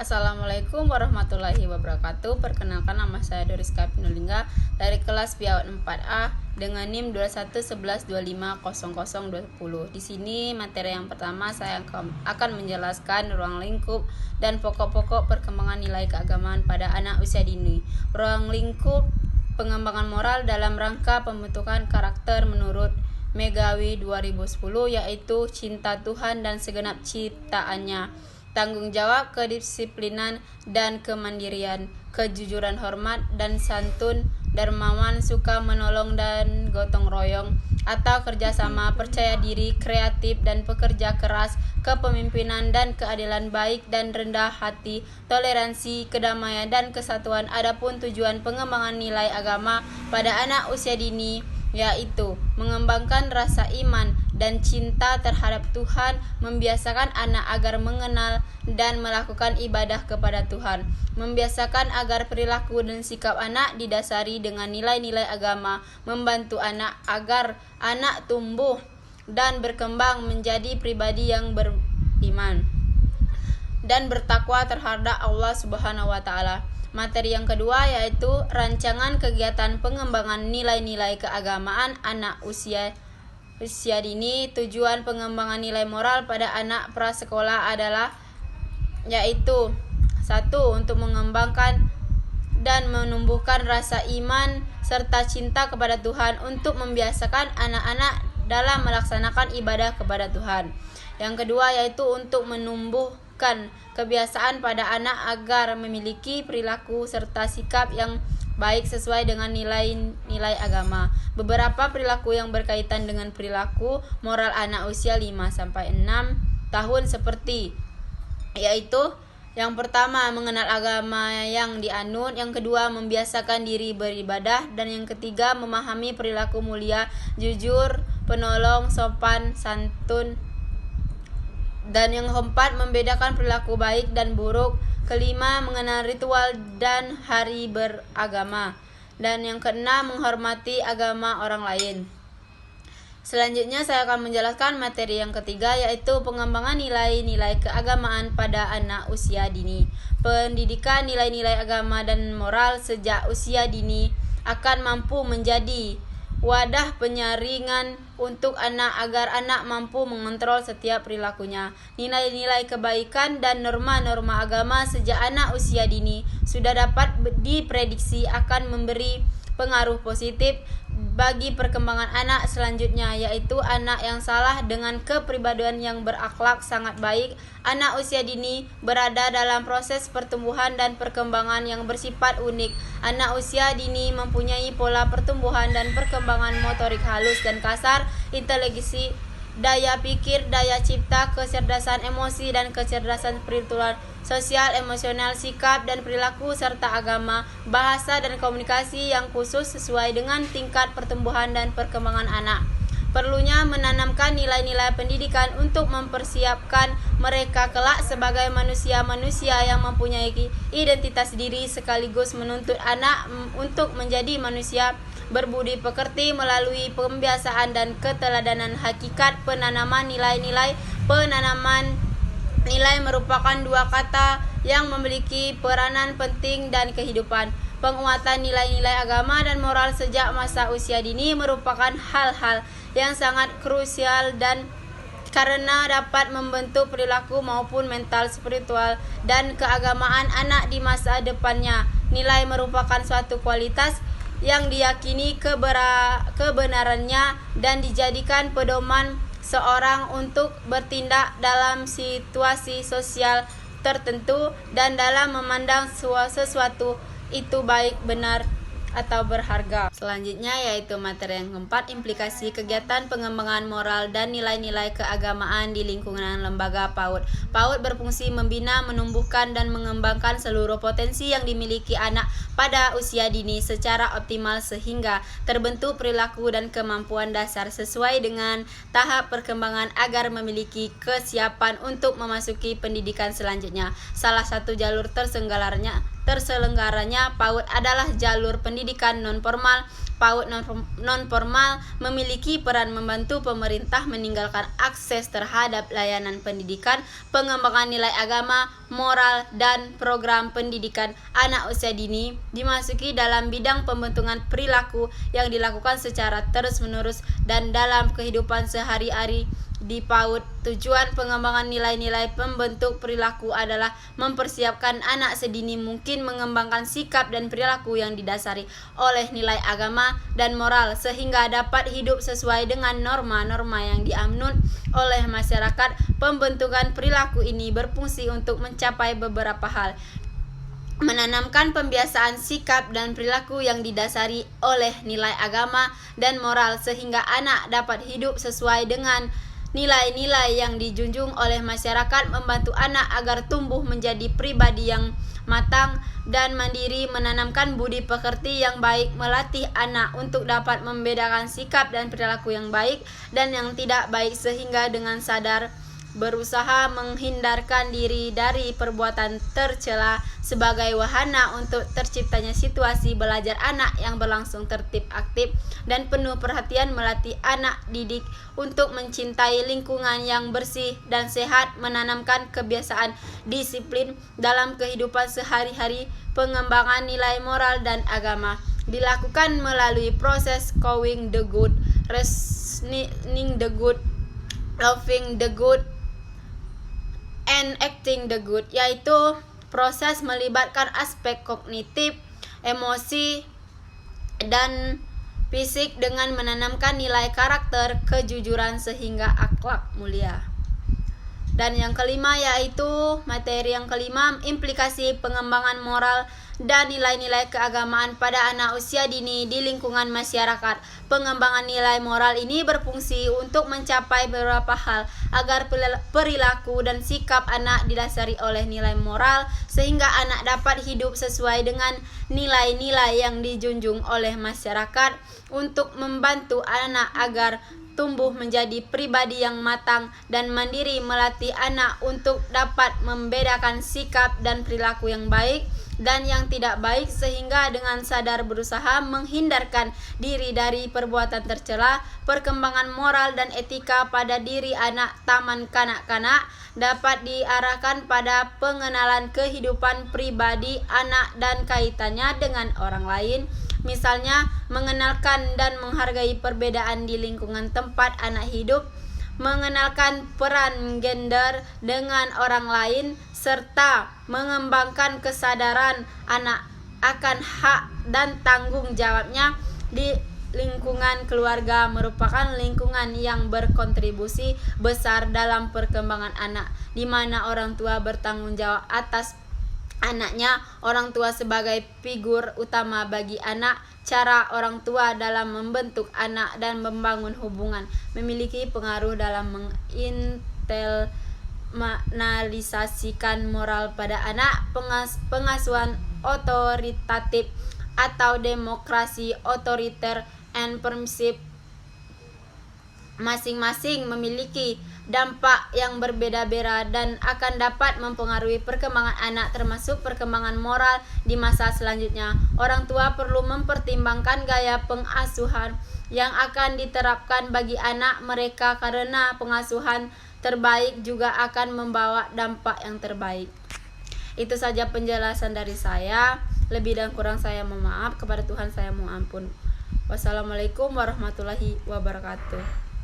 Assalamualaikum warahmatullahi wabarakatuh. Perkenalkan, nama saya Doriska Pinulingga dari kelas PIAWAD 4A dengan NIM 2111250020. Di sini materi yang pertama saya akan menjelaskan ruang lingkup dan pokok-pokok perkembangan nilai keagamaan pada anak usia dini. Ruang lingkup pengembangan moral dalam rangka pembentukan karakter menurut Megawi 2010, yaitu cinta Tuhan dan segenap ciptaannya, tanggung jawab, kedisiplinan dan kemandirian, kejujuran, hormat dan santun, dermawan, suka menolong dan gotong royong atau kerjasama, percaya diri, kreatif dan pekerja keras, kepemimpinan dan keadilan, baik dan rendah hati, toleransi, kedamaian dan kesatuan. Adapun tujuan pengembangan nilai agama pada anak usia dini yaitu mengembangkan rasa iman dan cinta terhadap Tuhan, membiasakan anak agar mengenal dan melakukan ibadah kepada Tuhan, membiasakan agar perilaku dan sikap anak didasari dengan nilai-nilai agama, membantu anak agar anak tumbuh dan berkembang menjadi pribadi yang beriman dan bertakwa terhadap Allah Subhanahu wa taala. Materi yang kedua yaitu rancangan kegiatan pengembangan nilai-nilai keagamaan anak usia dini. Tujuan pengembangan nilai moral pada anak prasekolah adalah yaitu 1. Untuk mengembangkan dan menumbuhkan rasa iman serta cinta kepada Tuhan, untuk membiasakan anak-anak dalam melaksanakan ibadah kepada Tuhan. Yang kedua yaitu untuk menumbuhkan kebiasaan pada anak agar memiliki perilaku serta sikap yang baik sesuai dengan nilai-nilai agama. Beberapa perilaku yang berkaitan dengan perilaku moral anak usia 5-6 tahun seperti yaitu yang pertama, mengenal agama yang dianut, yang kedua, membiasakan diri beribadah, dan yang ketiga, memahami perilaku mulia, jujur, penolong, sopan, santun, dan yang keempat, membedakan perilaku baik dan buruk. Kelima, mengenal ritual dan hari beragama. Dan yang keenam, menghormati agama orang lain. Selanjutnya saya akan menjelaskan materi yang ketiga yaitu pengembangan nilai-nilai keagamaan pada anak usia dini. Pendidikan nilai-nilai agama dan moral sejak usia dini akan mampu menjadi wadah penyaringan untuk anak agar anak mampu mengontrol setiap perilakunya. Nilai-nilai kebaikan dan norma-norma agama sejak anak usia dini sudah dapat diprediksi akan memberi pengaruh positif bagi perkembangan anak selanjutnya, yaitu anak yang salah dengan kepribadian yang berakhlak sangat baik. Anak usia dini berada dalam proses pertumbuhan dan perkembangan yang bersifat unik. Anak usia dini mempunyai pola pertumbuhan dan perkembangan motorik halus dan kasar, inteligensi, daya pikir, daya cipta, kecerdasan emosi dan kecerdasan spiritual, sosial, emosional, sikap dan perilaku serta agama, bahasa dan komunikasi yang khusus sesuai dengan tingkat pertumbuhan dan perkembangan anak. Perlunya menanamkan nilai-nilai pendidikan untuk mempersiapkan mereka kelak sebagai manusia-manusia yang mempunyai identitas diri, sekaligus menuntut anak untuk menjadi manusia berbudi pekerti melalui pembiasaan dan keteladanan. Hakikat penanaman nilai-nilai. Penanaman nilai merupakan dua kata yang memiliki peranan penting dan kehidupan. Penguatan nilai-nilai agama dan moral sejak masa usia dini merupakan hal-hal yang sangat krusial dan karena dapat membentuk perilaku maupun mental, spiritual dan keagamaan anak di masa depannya. Nilai merupakan suatu kualitas yang diyakini kebenarannya dan dijadikan pedoman seorang untuk bertindak dalam situasi sosial tertentu dan dalam memandang sesuatu itu baik, benar atau berharga. Selanjutnya yaitu materi yang keempat, implikasi kegiatan pengembangan moral dan nilai-nilai keagamaan di lingkungan lembaga PAUD. PAUD berfungsi membina, menumbuhkan dan mengembangkan seluruh potensi yang dimiliki anak pada usia dini secara optimal sehingga terbentuk perilaku dan kemampuan dasar sesuai dengan tahap perkembangan agar memiliki kesiapan untuk memasuki pendidikan selanjutnya. Salah satu jalur terselenggaranya PAUD adalah jalur pendidikan non-formal PAUD non-formal memiliki peran membantu pemerintah meninggalkan akses terhadap layanan pendidikan, pengembangan nilai agama, moral, dan program pendidikan anak usia dini dimasuki dalam bidang pembentukan perilaku yang dilakukan secara terus-menerus dan dalam kehidupan sehari-hari di PAUD. Tujuan pengembangan nilai-nilai pembentuk perilaku adalah mempersiapkan anak sedini mungkin mengembangkan sikap dan perilaku yang didasari oleh nilai agama dan moral sehingga dapat hidup sesuai dengan norma-norma yang dianut oleh masyarakat. Pembentukan perilaku ini berfungsi untuk mencapai beberapa hal: menanamkan pembiasaan sikap dan perilaku yang didasari oleh nilai agama dan moral sehingga anak dapat hidup sesuai dengan nilai-nilai yang dijunjung oleh masyarakat, membantu anak agar tumbuh menjadi pribadi yang matang dan mandiri, menanamkan budi pekerti yang baik, melatih anak untuk dapat membedakan sikap dan perilaku yang baik dan yang tidak baik sehingga dengan sadar berusaha menghindarkan diri dari perbuatan tercela sebagai wahana untuk terciptanya situasi belajar anak yang berlangsung tertib, aktif, dan penuh perhatian, melatih anak didik untuk mencintai lingkungan yang bersih dan sehat, menanamkan kebiasaan disiplin dalam kehidupan sehari-hari, pengembangan nilai moral dan agama dilakukan melalui proses knowing the good, reasoning the good, loving the good, and acting the good, yaitu proses melibatkan aspek kognitif, emosi, dan fisik dengan menanamkan nilai karakter, kejujuran sehingga akhlak mulia. Dan yang kelima yaitu materi yang kelima, implikasi pengembangan moral dan nilai-nilai keagamaan pada anak usia dini di lingkungan masyarakat. Pengembangan nilai moral ini berfungsi untuk mencapai beberapa hal agar perilaku dan sikap anak didasari oleh nilai moral sehingga anak dapat hidup sesuai dengan nilai-nilai yang dijunjung oleh masyarakat, untuk membantu anak agar tumbuh menjadi pribadi yang matang dan mandiri, melatih anak untuk dapat membedakan sikap dan perilaku yang baik dan yang tidak baik sehingga dengan sadar berusaha menghindarkan diri dari perbuatan tercela. Perkembangan moral dan etika pada diri anak taman kanak-kanak dapat diarahkan pada pengenalan kehidupan pribadi anak dan kaitannya dengan orang lain. Misalnya, mengenalkan dan menghargai perbedaan di lingkungan tempat anak hidup, mengenalkan peran gender dengan orang lain, serta mengembangkan kesadaran anak akan hak dan tanggung jawabnya di lingkungan keluarga merupakan lingkungan yang berkontribusi besar dalam perkembangan anak, di mana orang tua bertanggung jawab atas anaknya. Orang tua sebagai figur utama bagi anak. Cara orang tua dalam membentuk anak dan membangun hubungan memiliki pengaruh dalam menginternalisasikan moral pada anak. Pengasuhan otoritatif atau demokrasi otoriter and permissive masing-masing memiliki dampak yang berbeda-beda dan akan dapat mempengaruhi perkembangan anak, termasuk perkembangan moral di masa selanjutnya. Orang tua perlu mempertimbangkan gaya pengasuhan yang akan diterapkan bagi anak mereka karena pengasuhan terbaik juga akan membawa dampak yang terbaik. Itu saja penjelasan dari saya. Lebih dan kurang saya mohon maaf. Kepada Tuhan saya mohon ampun. Wassalamualaikum warahmatullahi wabarakatuh.